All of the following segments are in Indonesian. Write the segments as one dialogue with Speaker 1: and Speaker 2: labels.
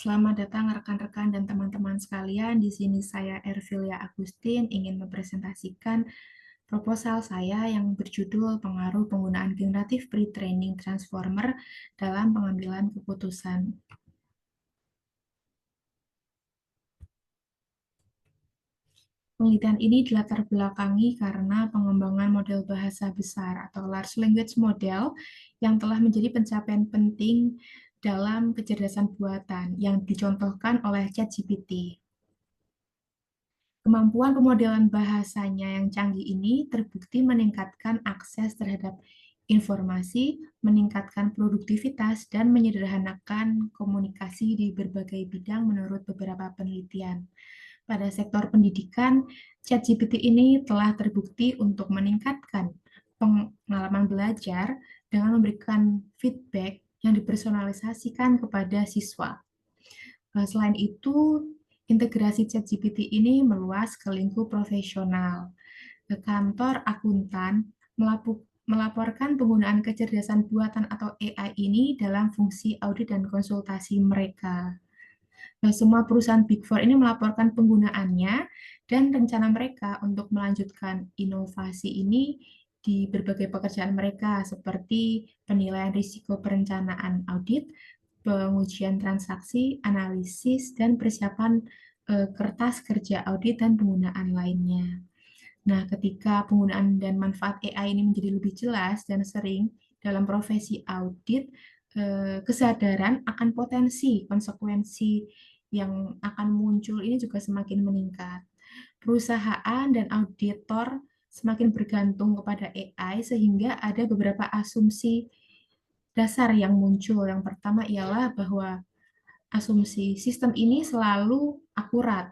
Speaker 1: Selamat datang rekan-rekan dan teman-teman sekalian. Di sini saya Ervilia Agustin ingin mempresentasikan proposal saya yang berjudul Pengaruh Penggunaan Generatif Pre-training Transformer dalam Pengambilan Keputusan. Penelitian ini dilatar belakangi karena pengembangan model bahasa besar atau large language model yang telah menjadi pencapaian penting dalam kecerdasan buatan yang dicontohkan oleh ChatGPT. Kemampuan pemodelan bahasanya yang canggih ini terbukti meningkatkan akses terhadap informasi, meningkatkan produktivitas, dan menyederhanakan komunikasi di berbagai bidang menurut beberapa penelitian. Pada sektor pendidikan, ChatGPT ini telah terbukti untuk meningkatkan pengalaman belajar dengan memberikan feedback yang dipersonalisasikan kepada siswa. Selain itu, integrasi ChatGPT ini meluas ke lingkup profesional. Kantor akuntan melaporkan penggunaan kecerdasan buatan atau AI ini dalam fungsi audit dan konsultasi mereka. Semua perusahaan Big Four ini melaporkan penggunaannya dan rencana mereka untuk melanjutkan inovasi ini di berbagai pekerjaan mereka, seperti penilaian risiko perencanaan audit, pengujian transaksi, analisis, dan persiapan kertas kerja audit dan penggunaan lainnya. Nah, ketika penggunaan dan manfaat AI ini menjadi lebih jelas dan sering dalam profesi audit, kesadaran akan potensi konsekuensi yang akan muncul ini juga semakin meningkat. Perusahaan dan auditor semakin bergantung kepada AI sehingga ada beberapa asumsi dasar yang muncul. Yang pertama ialah bahwa asumsi sistem ini selalu akurat.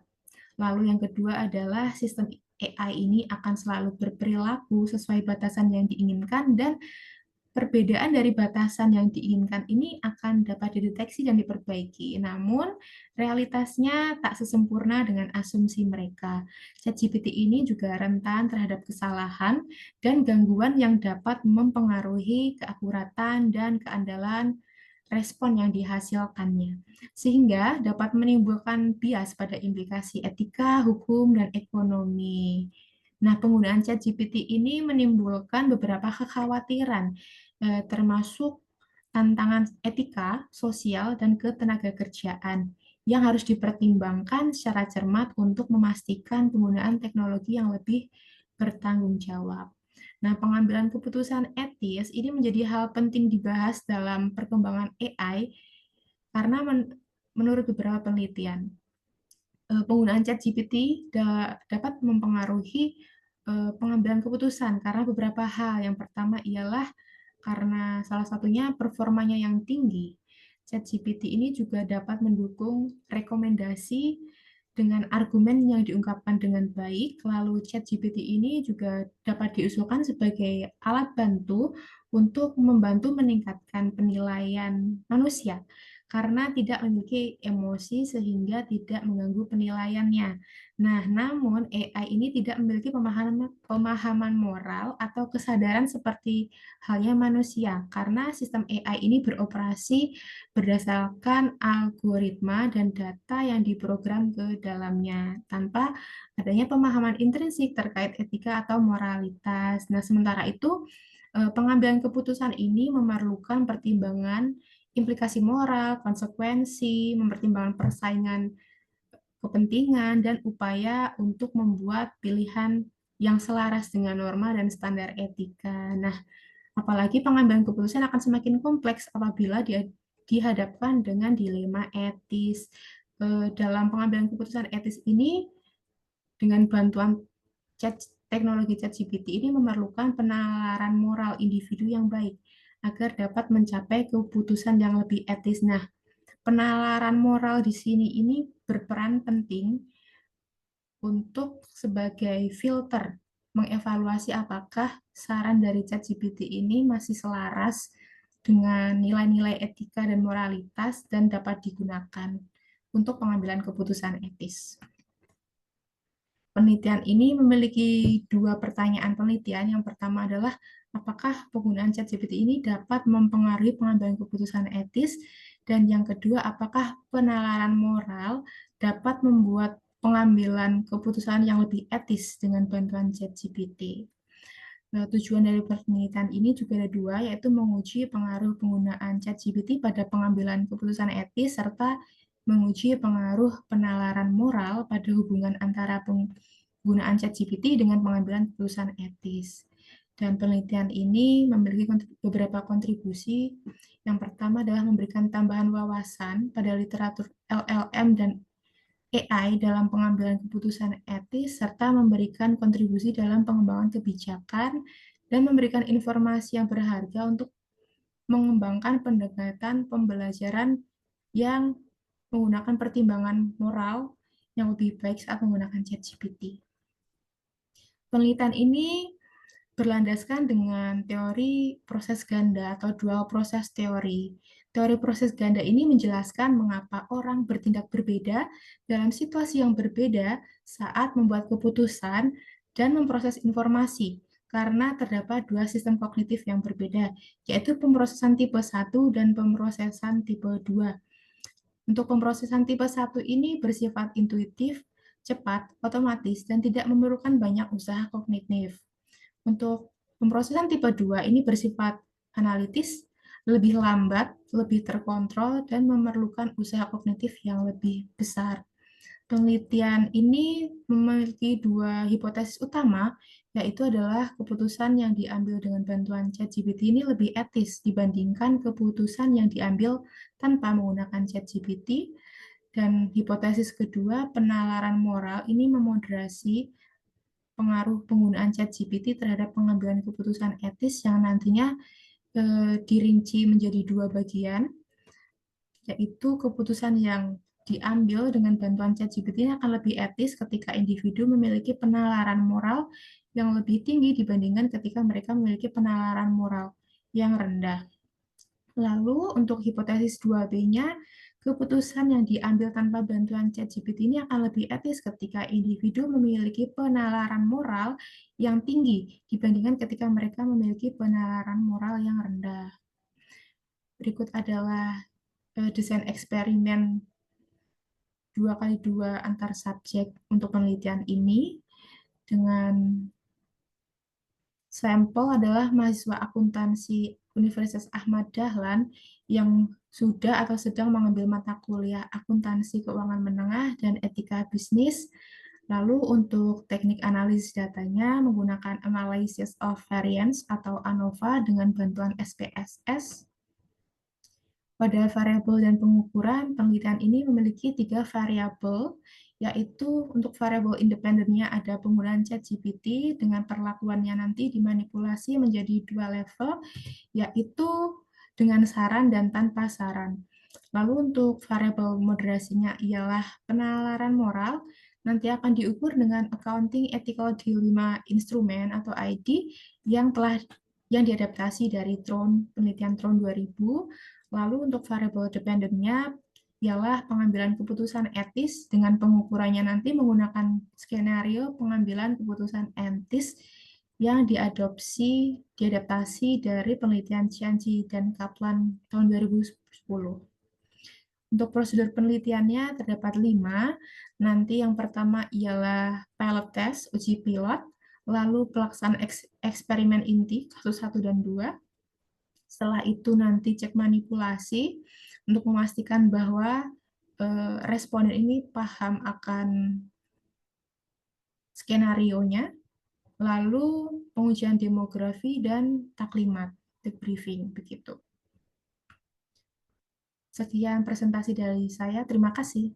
Speaker 1: Lalu yang kedua adalah sistem AI ini akan selalu berperilaku sesuai batasan yang diinginkan dan perbedaan dari batasan yang diinginkan ini akan dapat dideteksi dan diperbaiki. Namun, realitasnya tak sesempurna dengan asumsi mereka. ChatGPT ini juga rentan terhadap kesalahan dan gangguan yang dapat mempengaruhi keakuratan dan keandalan respon yang dihasilkannya, sehingga dapat menimbulkan bias pada implikasi etika, hukum, dan ekonomi. Nah, penggunaan ChatGPT ini menimbulkan beberapa kekhawatiran, termasuk tantangan etika, sosial, dan ketenagakerjaan yang harus dipertimbangkan secara cermat untuk memastikan penggunaan teknologi yang lebih bertanggung jawab. Nah, pengambilan keputusan etis ini menjadi hal penting dibahas dalam perkembangan AI karena menurut beberapa penelitian, penggunaan ChatGPT dapat mempengaruhi pengambilan keputusan karena beberapa hal. Yang pertama ialah karena salah satunya performanya yang tinggi. ChatGPT ini juga dapat mendukung rekomendasi dengan argumen yang diungkapkan dengan baik. Lalu ChatGPT ini juga dapat diusulkan sebagai alat bantu untuk membantu meningkatkan penilaian manusia karena tidak memiliki emosi sehingga tidak mengganggu penilaiannya. Nah, namun AI ini tidak memiliki pemahaman moral atau kesadaran seperti halnya manusia karena sistem AI ini beroperasi berdasarkan algoritma dan data yang diprogram ke dalamnya tanpa adanya pemahaman intrinsik terkait etika atau moralitas. Nah, sementara itu pengambilan keputusan ini memerlukan pertimbangan implikasi moral, konsekuensi, mempertimbangkan persaingan kepentingan, dan upaya untuk membuat pilihan yang selaras dengan norma dan standar etika. Nah, apalagi pengambilan keputusan akan semakin kompleks apabila dia dihadapkan dengan dilema etis. Dalam pengambilan keputusan etis ini, dengan bantuan teknologi ChatGPT ini memerlukan penalaran moral individu yang baik agar dapat mencapai keputusan yang lebih etis. Nah, penalaran moral di sini ini berperan penting untuk sebagai filter mengevaluasi apakah saran dari ChatGPT ini masih selaras dengan nilai-nilai etika dan moralitas dan dapat digunakan untuk pengambilan keputusan etis. Penelitian ini memiliki dua pertanyaan penelitian. Yang pertama adalah apakah penggunaan ChatGPT ini dapat mempengaruhi pengambilan keputusan etis, Dan yang kedua, apakah penalaran moral dapat membuat pengambilan keputusan yang lebih etis dengan bantuan ChatGPT. Tujuan dari penelitian ini juga ada dua, yaitu menguji pengaruh penggunaan ChatGPT pada pengambilan keputusan etis, serta menguji pengaruh penalaran moral pada hubungan antara penggunaan ChatGPT dengan pengambilan keputusan etis. Dan penelitian ini memiliki beberapa kontribusi. Yang pertama adalah memberikan tambahan wawasan pada literatur LLM dan AI dalam pengambilan keputusan etis, serta memberikan kontribusi dalam pengembangan kebijakan, dan memberikan informasi yang berharga untuk mengembangkan pendekatan pembelajaran yang menggunakan pertimbangan moral yang lebih baik saat menggunakan ChatGPT. Penelitian ini berlandaskan dengan teori proses ganda atau dual proses teori. Teori proses ganda ini menjelaskan mengapa orang bertindak berbeda dalam situasi yang berbeda saat membuat keputusan dan memproses informasi, karena terdapat dua sistem kognitif yang berbeda, yaitu pemrosesan tipe 1 dan pemrosesan tipe 2. Untuk pemrosesan tipe 1 ini bersifat intuitif, cepat, otomatis, dan tidak memerlukan banyak usaha kognitif. Untuk pemrosesan tipe 2 ini bersifat analitis, lebih lambat, lebih terkontrol, dan memerlukan usaha kognitif yang lebih besar. Penelitian ini memiliki dua hipotesis utama, yaitu adalah keputusan yang diambil dengan bantuan ChatGPT ini lebih etis dibandingkan keputusan yang diambil tanpa menggunakan ChatGPT. Dan hipotesis kedua, penalaran moral ini memoderasi pengaruh penggunaan ChatGPT terhadap pengambilan keputusan etis yang nantinya dirinci menjadi dua bagian, yaitu keputusan yang diambil dengan bantuan ChatGPT ini akan lebih etis ketika individu memiliki penalaran moral yang lebih tinggi dibandingkan ketika mereka memiliki penalaran moral yang rendah. Lalu untuk hipotesis 2B-nya, keputusan yang diambil tanpa bantuan ChatGPT ini akan lebih etis ketika individu memiliki penalaran moral yang tinggi dibandingkan ketika mereka memiliki penalaran moral yang rendah. Berikut adalah desain eksperimen 2x2 antar subjek untuk penelitian ini. Dengan sampel adalah mahasiswa akuntansi Universitas Ahmad Dahlan yang sudah atau sedang mengambil mata kuliah akuntansi keuangan menengah dan etika bisnis. Lalu untuk teknik analisis datanya menggunakan analysis of variance atau ANOVA dengan bantuan SPSS. Pada variabel dan pengukuran, penelitian ini memiliki 3 variabel, yaitu untuk variabel independennya ada penggunaan ChatGPT dengan perlakuannya nanti dimanipulasi menjadi 2 level, yaitu dengan saran dan tanpa saran. Lalu untuk variabel moderasinya ialah penalaran moral, nanti akan diukur dengan Accounting Ethical Dilemma Instrument atau ID yang diadaptasi dari penelitian Tron 2000. Lalu untuk variabel dependennya ialah pengambilan keputusan etis dengan pengukurannya nanti menggunakan skenario pengambilan keputusan etis yang diadaptasi dari penelitian Cianci dan Kaplan tahun 2010. Untuk prosedur penelitiannya terdapat 5. Nanti yang pertama ialah pilot test, uji pilot, lalu pelaksanaan eksperimen inti, kasus 1 dan 2. Setelah itu nanti cek manipulasi untuk memastikan bahwa responden ini paham akan skenarionya, lalu pengujian demografi dan taklimat, debriefing, begitu. Sekian presentasi dari saya, terima kasih.